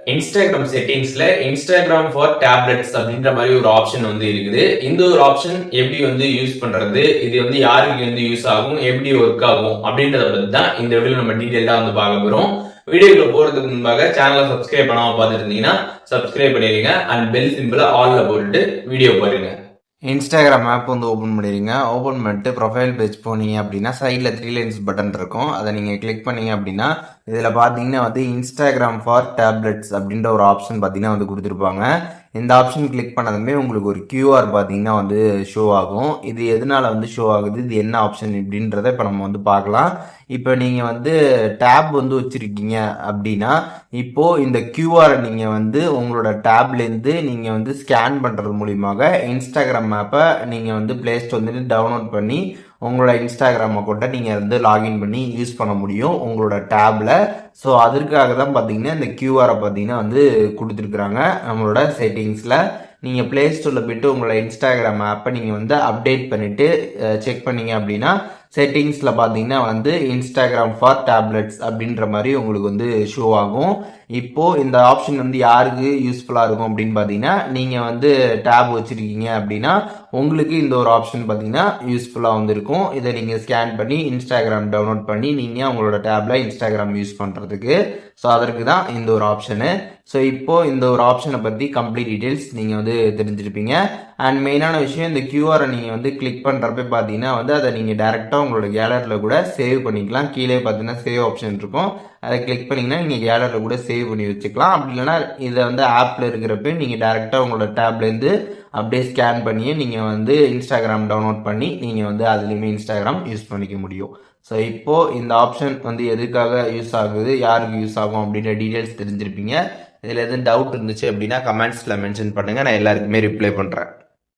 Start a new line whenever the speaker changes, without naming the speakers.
Instagram செட்டிங்ஸ்ல Instagram for tablets அப்படின்ற மாதிரி ஒரு ஆப்ஷன் வந்து இருக்குது. இந்த ஒரு ஆப்ஷன் எப்படி வந்து யூஸ் பண்றது, இது வந்து யாருக்கு வந்து யூஸ் ஆகும், எப்படி ஒர்க் ஆகும் அப்படின்றத பத்தி தான் இந்த வீடியோ நம்ம டீடைலா வந்து பார்க்க போறோம். வீடியோக்குள்ள போறதுக்கு முன்பாக சேனலை சப்ஸ்கிரைப் பண்ணாம பார்த்துட்டு இருந்தீங்கன்னா சப்ஸ்கிரைப் பண்ணிடுங்க அண்ட் பெல் சிம்பிளை ஆல்ல போட்டுட்டு வீடியோ பாருங்க.
இன்ஸ்டாகிராம் ஆப் வந்து ஓப்பன் பண்ணிடுங்க. ஓப்பன் பண்ணிட்டு ப்ரொஃபைல் பேஜ் போனீங்க அப்படின்னா சைடில் 3 லைன்ஸ் பட்டன் இருக்கும். அதை நீங்கள் கிளிக் பண்ணீங்க அப்படின்னா இதில் பார்த்தீங்கன்னா வந்து இன்ஸ்டாகிராம் ஃபார் டேப்லெட்ஸ் அப்படின்ற ஒரு ஆப்ஷன் பார்த்தீங்கன்னா வந்து கொடுத்துருப்பாங்க. இந்த ஆப்ஷன் கிளிக் பண்ணதுமே உங்களுக்கு ஒரு QR பார்த்தீங்கன்னா வந்து ஷோ ஆகும். இது எதனால வந்து ஷோ ஆகுது, இது என்ன ஆப்ஷன் இப்படின்றத இப்போ நம்ம வந்து பார்க்கலாம். இப்போ நீங்கள் வந்து டேப் வந்து வச்சுருக்கீங்க அப்படின்னா இப்போது இந்த QR நீங்கள் வந்து உங்களோட டேப்லேருந்து நீங்கள் வந்து ஸ்கேன் பண்ணுறது மூலியமாக இன்ஸ்டாகிராம் ஆப்பை நீங்கள் வந்து ப்ளே ஸ்டோர்லேருந்து டவுன்லோட் பண்ணி உங்களோட இன்ஸ்டாகிராம் அக்கௌண்ட்டை நீங்கள் வந்து லாகின் பண்ணி யூஸ் பண்ண முடியும் உங்களோட டேப்பில். ஸோ அதற்காக தான் பார்த்தீங்கன்னா இந்த QR பார்த்தீங்கன்னா வந்து கொடுத்துருக்குறாங்க நம்மளோட செட்டிங்ஸில். நீங்கள் ப்ளே ஸ்டோரில் போய்ட்டு உங்களோட இன்ஸ்டாகிராம் ஆப்பை நீங்கள் வந்து அப்டேட் பண்ணிவிட்டு செக் பண்ணீங்க அப்படின்னா செட்டிங்ஸில் பார்த்தீங்கன்னா வந்து இன்ஸ்டாகிராம் ஃபார் டேப்லெட்ஸ் அப்படின்ற மாதிரி உங்களுக்கு வந்து ஷோ ஆகும். இப்போது இந்த ஆப்ஷன் வந்து யாருக்கு யூஸ்ஃபுல்லாக இருக்கும் அப்படின்னு பார்த்தீங்கன்னா நீங்கள் வந்து டேப் வச்சுருக்கீங்க அப்படின்னா உங்களுக்கு இந்த ஒரு ஆப்ஷன் பார்த்தீங்கன்னா யூஸ்ஃபுல்லாக வந்துருக்கும். இதை நீங்கள் ஸ்கேன் பண்ணி இன்ஸ்டாகிராம் டவுன்லோட் பண்ணி நீங்கள் உங்களோட டேப்பில் இன்ஸ்டாகிராம் யூஸ் பண்ணுறதுக்கு. ஸோ அதற்கு தான் இந்த ஒரு ஆப்ஷனு. ஸோ இப்போது இந்த ஒரு ஆப்ஷனை பற்றி கம்ப்ளீட் டீட்டெயில்ஸ் நீங்கள் வந்து தெரிஞ்சிருப்பீங்க. அண்ட் மெயினான விஷயம் இந்த QR நீங்கள் வந்து கிளிக் பண்ணுறப்ப பார்த்தீங்கன்னா வந்து அதை நீங்கள் டேரெக்டாக உங்களோட கேலரியில் கூட சேவ் பண்ணிக்கலாம். கீழே பார்த்தீங்கன்னா சேவ் ஆப்ஷன் இருக்கும். அதை கிளிக் பண்ணிங்கன்னா நீங்கள் கேலரியில் கூட சேவ் பண்ணி வச்சுக்கலாம். அப்படி இல்லைனா இதை வந்து ஆப்பில் இருக்கிறப்ப நீங்கள் டேரெக்டாக உங்களோட டேப்லேருந்து அப்படியே ஸ்கேன் பண்ணியே நீங்கள் வந்து இன்ஸ்டாகிராம் டவுன்லோட் பண்ணி நீங்கள் வந்து அதுலேயுமே இன்ஸ்டாகிராம் யூஸ் பண்ணிக்க முடியும். ஸோ இப்போது இந்த ஆப்ஷன் வந்து எதுக்காக யூஸ் ஆகுது, யாருக்கு யூஸ் ஆகும் அப்படின்ற டீட்டெயில்ஸ் தெரிஞ்சிருப்பீங்க. இதில் எதுவும் டவுட் இருந்துச்சு அப்படின்னா கமெண்ட்ஸில் மென்ஷன் பண்ணுங்கள், நான் எல்லாருக்குமே ரிப்ளை பண்ணுறேன்.